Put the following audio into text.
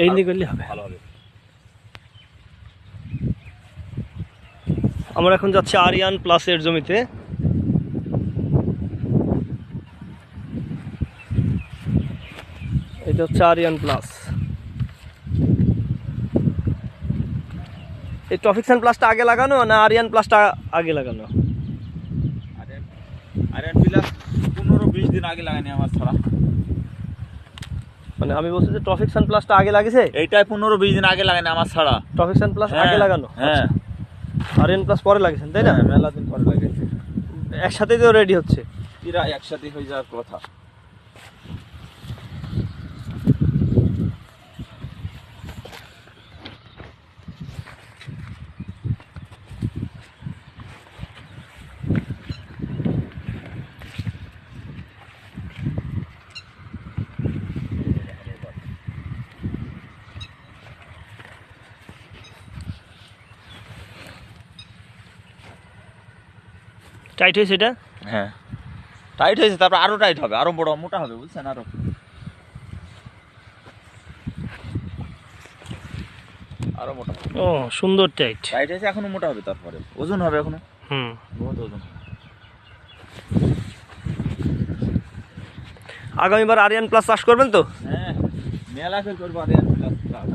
এই নিয়ে করলে হবে। ভালো হবে। আমরা এখন যাচ্ছি আরিয়ান প্লাসের জমিতে। এটা হচ্ছে আরিয়ান প্লাস। এই ট্রফিক্সান প্লাসটা আগে লাগানো না আরিয়ান প্লাসটা আগে লাগানো? আরিয়ান প্লাস 15-20 দিন আগে লাগানি আমার ছাড়া। মানে আমি বলছি যে ট্রফিক্সান প্লাসটা আগে লাগেছে, এইটাই 15-20 দিন আগে লাগানি আমার ছাড়া। ট্রফিক্সান প্লাস আগে লাগানো। হ্যাঁ, আরিয়ান প্লাস পরে লাগিয়েছেন তাই না? মেলা দিন পরে লাগাইছে। একসাথেই তো রেডি হচ্ছে। এরা একসাথে হয়ে যাওয়ার কথা। টাইট হয়েছে এটা? হ্যাঁ, টাইট হয়েছে, তারপর আরো টাইট হবে, আরো বড় মোটা হবে, বুঝছেন? আরো মোটা হবে। ও সুন্দর টাইট। টাইট হয়েছে, এখনো মোটা হবে, তারপরে ওজন হবে এখনো। বহুত ওজন। আগামীবার আরিয়ান প্লাস চাষ করবেন তো? হ্যাঁ, মেলা ফেল করবো আরিয়ান প্লাস।